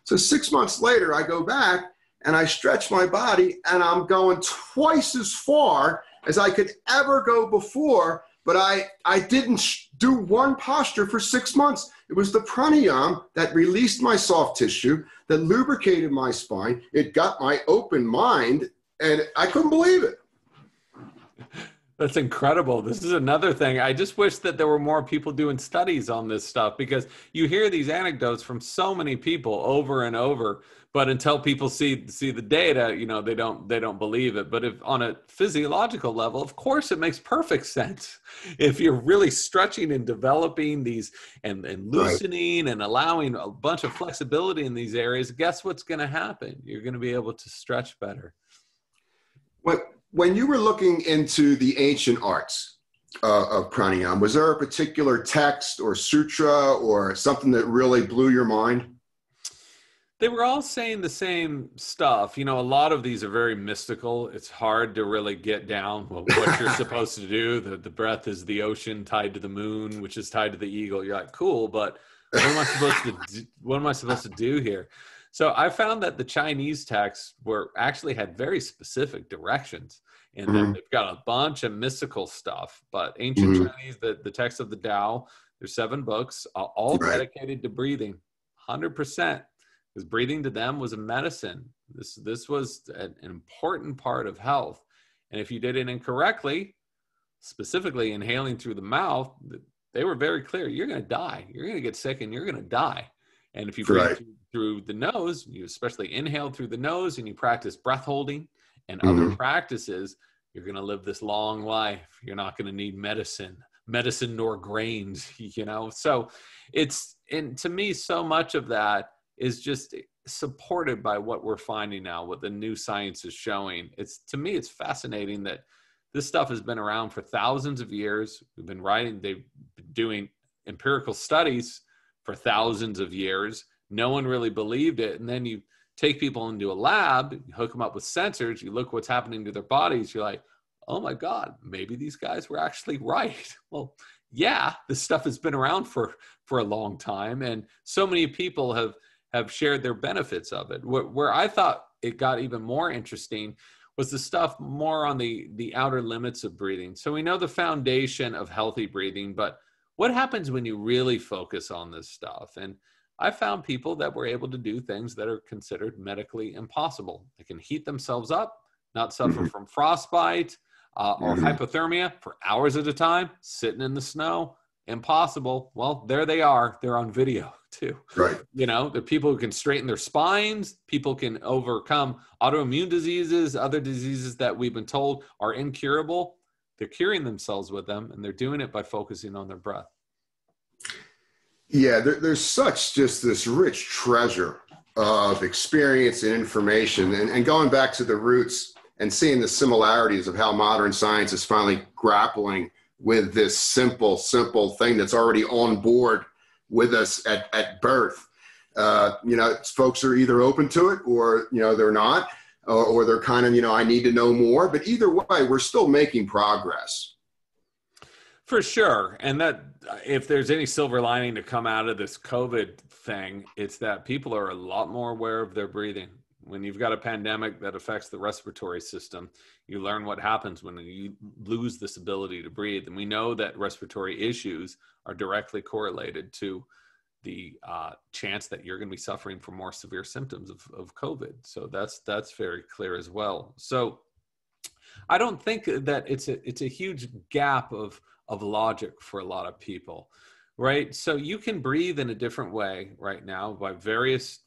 So 6 months later, I go back and I stretch my body and I'm going twice as far as I could ever go before. But I didn't do one posture for 6 months. It was the pranayama that released my soft tissue, that lubricated my spine. It got my open mind, and I couldn't believe it. That's incredible. This is another thing. I just wish that there were more people doing studies on this stuff, because you hear these anecdotes from so many people over and over, but until people see the data, they don't believe it. But if on a physiological level, of course, it makes perfect sense. If you're really stretching and developing these and loosening and allowing a bunch of flexibility in these areas, guess what's going to happen? You're going to be able to stretch better. when you were looking into the ancient arts of pranayama, was there a particular text or sutra or something that really blew your mind? They were all saying the same stuff. You know, a lot of these are very mystical. It's hard to really get down what you're supposed to do. The breath is the ocean tied to the moon, which is tied to the eagle. You're like, cool, but what am I supposed to do? What am I supposed to do here? So I found that the Chinese texts actually had very specific directions in them. Mm-hmm. They've got a bunch of mystical stuff, but ancient Mm-hmm. Chinese, the text of the Tao, there's 7 books, all Right. dedicated to breathing, 100%. Because breathing to them was a medicine. This was an important part of health. And if you did it incorrectly, specifically inhaling through the mouth, they were very clear. You're going to die. You're going to get sick and you're going to die. And if you breathe through the nose, you especially inhale through the nose and you practice breath holding and other practices, you're going to live this long life. You're not going to need medicine nor grains, you know? So and to me, so much of that is just supported by what we're finding now, what the new science is showing. To me, it's fascinating that this stuff has been around for thousands of years. They've been doing empirical studies for thousands of years. No one really believed it. And then you take people into a lab, you hook them up with sensors, you look what's happening to their bodies, you're like, oh my God, maybe these guys were actually right. Well, yeah, this stuff has been around for a long time. And so many people have shared their benefits of it. Where I thought it got even more interesting was the stuff more on the outer limits of breathing. So we know the foundation of healthy breathing, but what happens when you really focus on this stuff? And I found people that were able to do things that are considered medically impossible. They can heat themselves up, not suffer from frostbite or hypothermia for hours at a time, sitting in the snow. Impossible. Well, there they are. They're on video too. Right. You know, the people who can straighten their spines, people can overcome autoimmune diseases, other diseases that we've been told are incurable. They're curing themselves with them, and they're doing it by focusing on their breath. Yeah, there's such just this rich treasure of experience and information, and going back to the roots and seeing the similarities of how modern science is finally grappling with this simple thing that's already on board with us at birth. You know, folks are either open to it or, you know, they're not, or they're kind of, you know, I need to know more. But either way, we're still making progress. For sure. And that if there's any silver lining to come out of this COVID thing, it's that people are a lot more aware of their breathing. When you've got a pandemic that affects the respiratory system, you learn what happens when you lose this ability to breathe. And we know that respiratory issues are directly correlated to the chance that you're going to be suffering from more severe symptoms of COVID. So that's very clear as well. So I don't think that it's a huge gap of logic for a lot of people. Right. So you can breathe in a different way right now by various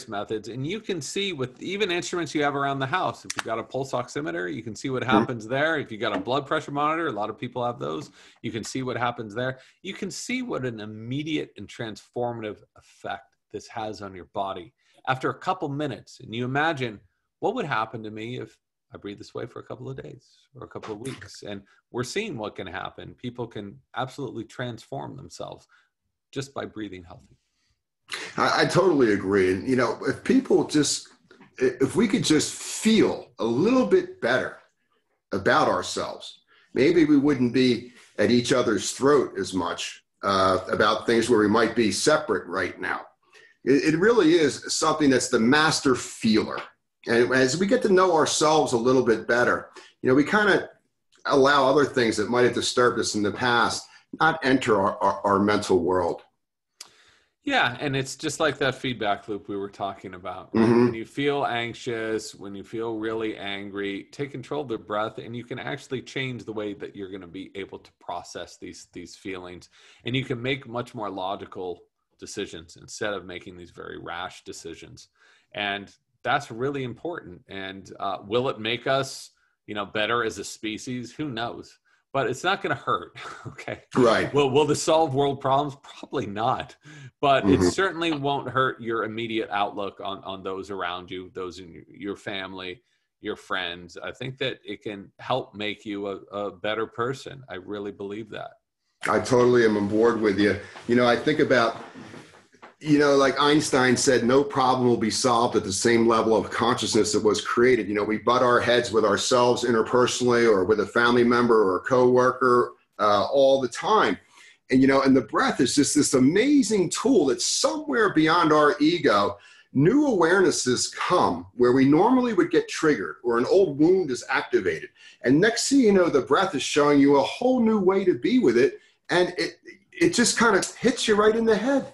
methods. And you can see with even instruments you have around the house. If you've got a pulse oximeter, you can see what happens there. If you got a blood pressure monitor, a lot of people have those. You can see what happens there. You can see what an immediate and transformative effect this has on your body after a couple minutes. And you imagine what would happen to me if I breathe this way for a couple of days or a couple of weeks. And we're seeing what can happen. People can absolutely transform themselves just by breathing healthy. I totally agree. And, you know, if we could just feel a little bit better about ourselves, maybe we wouldn't be at each other's throat as much about things where we might be separate right now. It really is something that's the master feeler. And as we get to know ourselves a little bit better, you know, we kind of allow other things that might have disturbed us in the past not enter our mental world. Yeah, and it's just like that feedback loop we were talking about. Right? When you feel anxious, when you feel really angry, take control of the breath, and you can actually change the way that you're going to be able to process these feelings. And you can make much more logical decisions instead of making these very rash decisions. And that's really important. And will it make us, you know, better as a species? Who knows? But it's not going to hurt. Okay. Right. Well, will this solve world problems? Probably not. But it certainly won't hurt your immediate outlook on those around you, those in your family. your friends. I think that it can help make you a better person. I really believe that. I totally am on board with you. I think about, like Einstein said, no problem will be solved at the same level of consciousness that was created. We butt our heads with ourselves interpersonally or with a family member or a coworker all the time. And the breath is just this amazing tool that's somewhere beyond our ego. New awarenesses come where we normally would get triggered or an old wound is activated. And next thing you know, the breath is showing you a whole new way to be with it. And it just kind of hits you right in the head.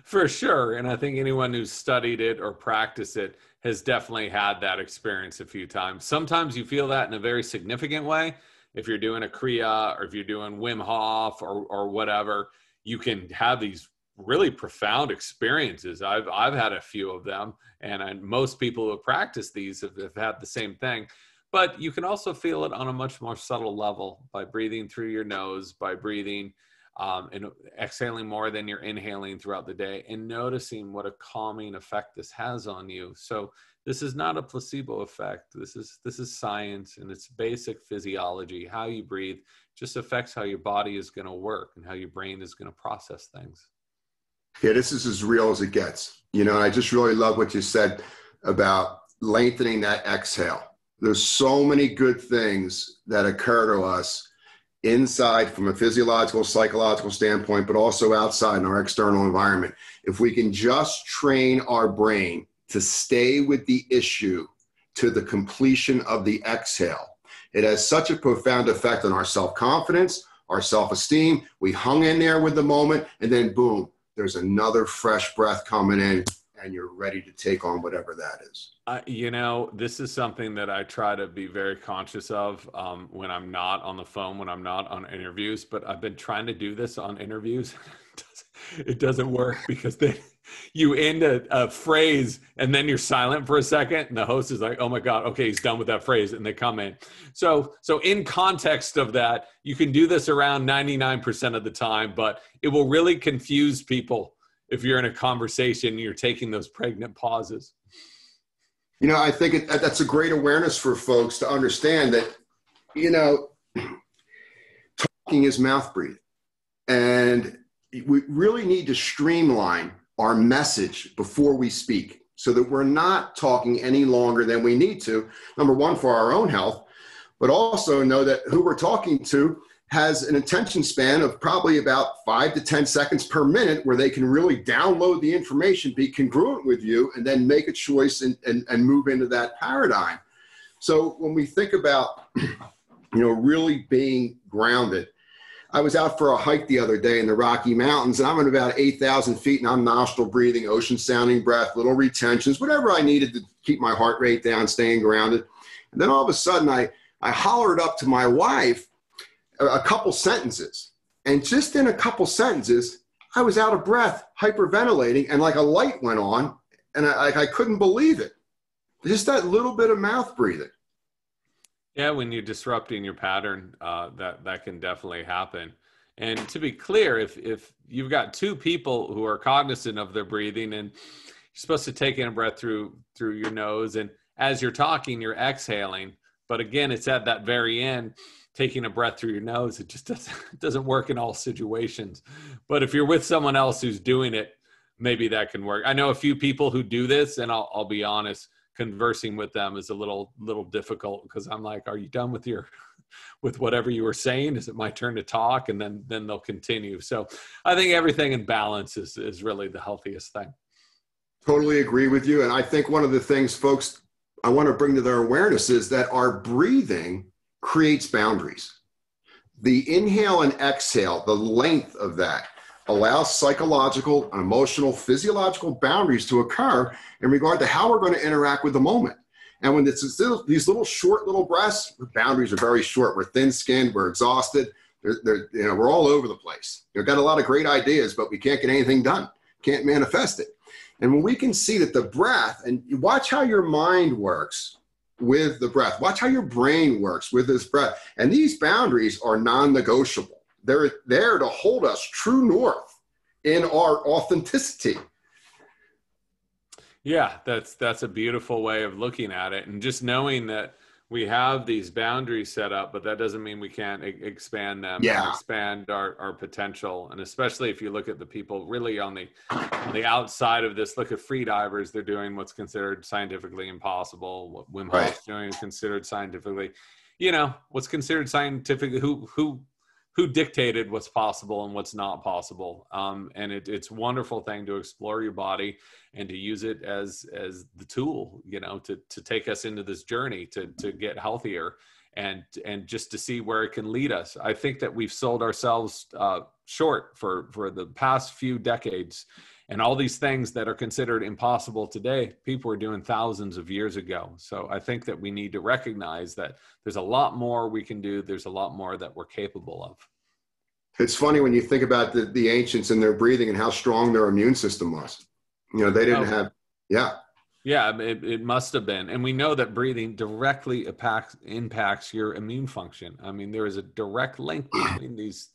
For sure. And I think anyone who's studied it or practiced it has definitely had that experience a few times. Sometimes you feel that in a very significant way. If you're doing a Kriya or if you're doing Wim Hof or whatever, you can have these really profound experiences. I've had a few of them, and most people who have practiced these have had the same thing. But you can also feel it on a much more subtle level by breathing through your nose, by breathing and exhaling more than you're inhaling throughout the day, and noticing what a calming effect this has on you. So this is not a placebo effect. This is science, and it's basic physiology. How you breathe just affects how your body is going to work and how your brain is going to process things. Yeah, this is as real as it gets. I just really love what you said about lengthening that exhale. There's so many good things that occur to us inside from a physiological, psychological standpoint, but also outside in our external environment. If we can just train our brain to stay with the issue to the completion of the exhale, it has such a profound effect on our self-confidence, our self-esteem. We hung in there with the moment, and then boom, there's another fresh breath coming in, and you're ready to take on whatever that is. This is something that I try to be very conscious of when I'm not on the phone, when I'm not on interviews, but I've been trying to do this on interviews. It doesn't work because then you end a phrase and then you're silent for a second and the host is like, oh my God, okay, he's done with that phrase, and they come in. So in context of that, you can do this around 99% of the time, but it will really confuse people if you're in a conversation and you're taking those pregnant pauses. I think that's a great awareness for folks to understand that, talking is mouth breathing. And we really need to streamline our message before we speak so that we're not talking any longer than we need to. Number one, for our own health, but also know that who we're talking to has an attention span of probably about 5 to 10 seconds per minute where they can really download the information, be congruent with you, and then make a choice and move into that paradigm. So when we think about, really being grounded, I was out for a hike the other day in the Rocky Mountains, and I'm at about 8,000 feet, and I'm nostril breathing, ocean sounding breath, little retentions, whatever I needed to keep my heart rate down, staying grounded. And then all of a sudden I hollered up to my wife a couple sentences, and just in a couple sentences, I was out of breath, hyperventilating, and like a light went on, and I couldn't believe it. Just that little bit of mouth breathing. Yeah, when you're disrupting your pattern, that can definitely happen. And to be clear, if you've got two people who are cognizant of their breathing, and you're supposed to take in a breath through your nose, and as you're talking, you're exhaling. But again, it's at that very end, taking a breath through your nose. It just doesn't work in all situations. But if you're with someone else who's doing it, maybe that can work. I know a few people who do this, and I'll be honest, conversing with them is a little difficult because I'm like, are you done with whatever you were saying? Is it my turn to talk? And then they'll continue. So I think everything in balance is really the healthiest thing. Totally agree with you. And I think one of the things folks I want to bring to their awareness is that our breathing creates boundaries. The inhale and exhale, the length of that, allows psychological, emotional, physiological boundaries to occur in regard to how we're going to interact with the moment. And when it's these little short little breaths, the boundaries are very short. We're thin-skinned, we're exhausted, we're all over the place. We've got a lot of great ideas, but we can't get anything done, can't manifest it. And when we can see that the breath, and you watch how your mind works with the breath, watch how your brain works with this breath, and these boundaries are non-negotiable. They're there to hold us true north in our authenticity. Yeah, that's a beautiful way of looking at it. And just knowing that we have these boundaries set up, but that doesn't mean we can't expand them and Yeah, expand our potential. And especially if you look at the people really on the outside of this, look at free divers, they're doing what's considered scientifically impossible. What Wim right. Hof's doing is considered scientifically, what's considered scientifically, who dictated what's possible and what's not possible. And it's a wonderful thing to explore your body and to use it as the tool, to take us into this journey to get healthier and just to see where it can lead us. I think that we've sold ourselves short for the past few decades, and all these things that are considered impossible today, people were doing thousands of years ago. So I think that we need to recognize that there's a lot more we can do. There's a lot more that we're capable of. It's funny when you think about the ancients and their breathing and how strong their immune system was. They didn't have, yeah. Yeah, it must have been. And we know that breathing directly impacts your immune function. I mean, there is a direct link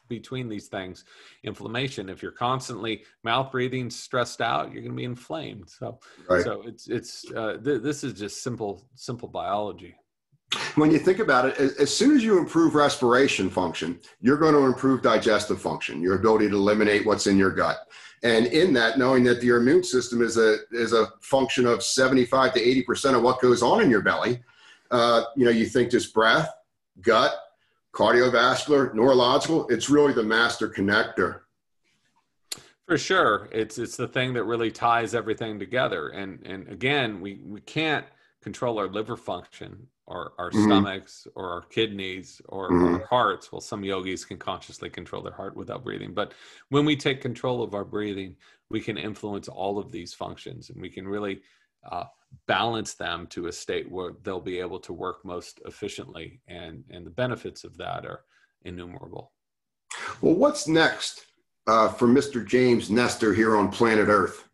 between these things. Inflammation, if you're constantly mouth breathing, stressed out, you're going to be inflamed. So, Right. so this is just simple biology. When you think about it, as soon as you improve respiration function, you're going to improve digestive function, your ability to eliminate what's in your gut. And in that, knowing that your immune system is a function of 75 to 80% of what goes on in your belly, you think just breath, gut, cardiovascular, neurological, it's really the master connector. For sure. It's the thing that really ties everything together. And again, we can't control our liver function or our stomachs or our kidneys or our hearts. Well, some yogis can consciously control their heart without breathing. But when we take control of our breathing, we can influence all of these functions, and we can really balance them to a state where they'll be able to work most efficiently. And the benefits of that are innumerable. Well, what's next for Mr. James Nestor here on planet Earth?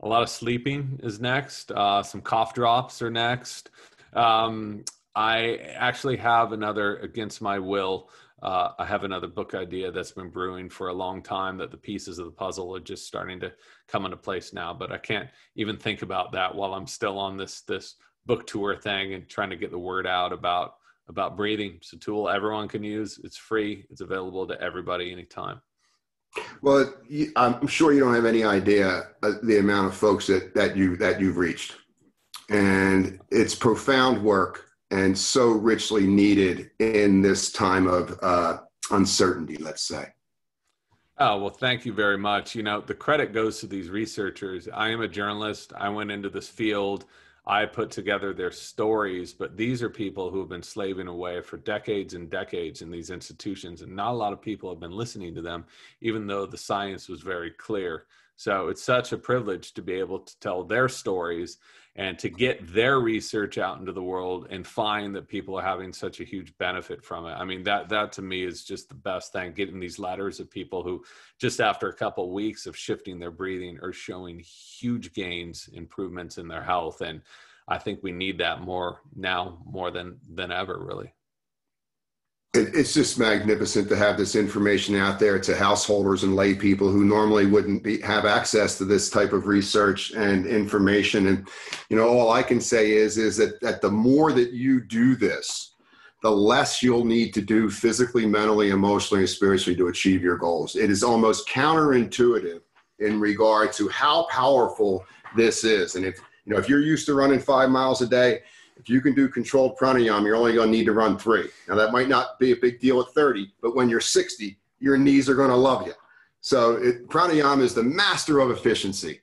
A lot of sleeping is next. Some cough drops are next. I actually have another, against my will, I have another book idea that's been brewing for a long time, that the pieces of the puzzle are just starting to come into place now. But I can't even think about that while I'm still on this book tour thing and trying to get the word out about breathing. It's a tool everyone can use. It's free. It's available to everybody anytime. Well, I'm sure you don't have any idea the amount of folks that you've reached, and it's profound work and so richly needed in this time of uncertainty, let's say. Oh, well, thank you very much. The credit goes to these researchers. I am a journalist. I went into this field. I put together their stories, but these are people who have been slaving away for decades and decades in these institutions, and not a lot of people have been listening to them, even though the science was very clear. So it's such a privilege to be able to tell their stories and to get their research out into the world and find that people are having such a huge benefit from it. I mean, that to me is just the best thing, getting these letters of people who just after a couple of weeks of shifting their breathing are showing huge gains, improvements in their health. And I think we need that more now, more than ever, really. It's just magnificent to have this information out there to householders and lay people who normally wouldn't have access to this type of research and information. And, all I can say is that the more that you do this, the less you'll need to do physically, mentally, emotionally, and spiritually to achieve your goals. It is almost counterintuitive in regard to how powerful this is. And if you're used to running 5 miles a day, if you can do controlled pranayama, you're only going to need to run 3. Now, that might not be a big deal at 30, but when you're 60, your knees are going to love you. So pranayama is the master of efficiency.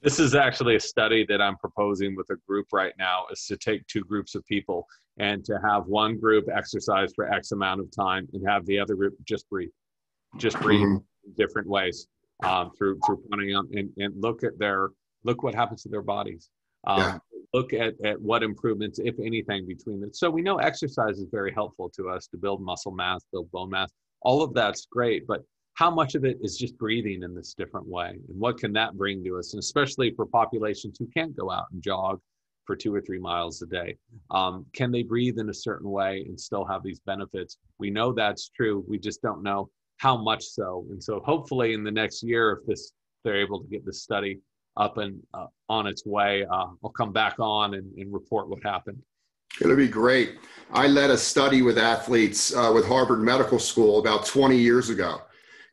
This is actually a study that I'm proposing with a group right now, is to take 2 groups of people and to have one group exercise for X amount of time and have the other group just breathe in different ways through pranayama and look what happens to their bodies. Look at what improvements, if anything, between them. So we know exercise is very helpful to us to build muscle mass, build bone mass. All of that's great, but how much of it is just breathing in this different way? And what can that bring to us? And especially for populations who can't go out and jog for 2 or 3 miles a day. Can they breathe in a certain way and still have these benefits? We know that's true. We just don't know how much so. And so hopefully in the next year, if they're able to get this study up and on its way. I'll come back on and report what happened. It'll be great. I led a study with athletes with Harvard Medical School about 20 years ago.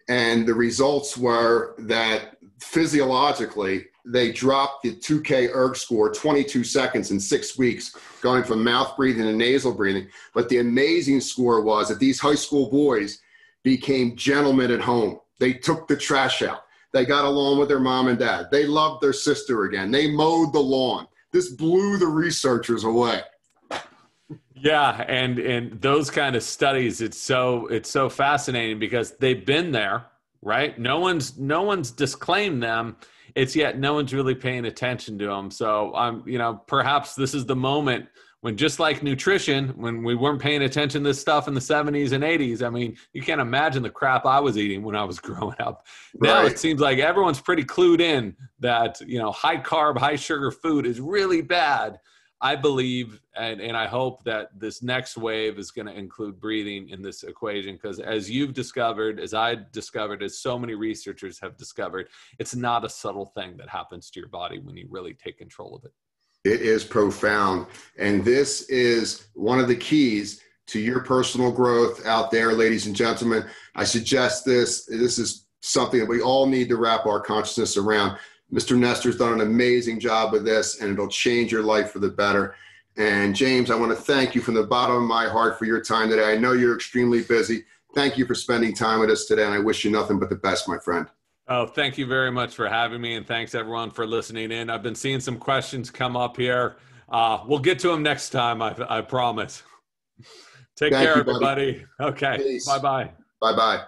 And the results were that physiologically, they dropped the 2K erg score 22 seconds in 6 weeks, going from mouth breathing to nasal breathing. But the amazing score was that these high school boys became gentlemen at home. They took the trash out. They got along with their mom and dad. They loved their sister again. They mowed the lawn. This blew the researchers away. Yeah, and those kind of studies, it's so fascinating because they've been there, right? No one's disclaimed them. It's yet no one's really paying attention to them. So perhaps this is the moment when, just like nutrition, when we weren't paying attention to this stuff in the 70s and 80s. I mean, you can't imagine the crap I was eating when I was growing up. Now It seems like everyone's pretty clued in that, high carb, high sugar food is really bad. I believe and I hope that this next wave is going to include breathing in this equation, because as you've discovered, as I discovered, as so many researchers have discovered, it's not a subtle thing that happens to your body when you really take control of it. It is profound. And this is one of the keys to your personal growth out there, ladies and gentlemen. I suggest this is something that we all need to wrap our consciousness around. Mr. Nestor's done an amazing job with this, and it'll change your life for the better. And James, I want to thank you from the bottom of my heart for your time today. I know you're extremely busy. Thank you for spending time with us today, and I wish you nothing but the best, my friend. Oh, thank you very much for having me, and thanks everyone for listening in. I've been seeing some questions come up here. We'll get to them next time, I promise. Take care, everybody. Okay, bye-bye. Bye-bye.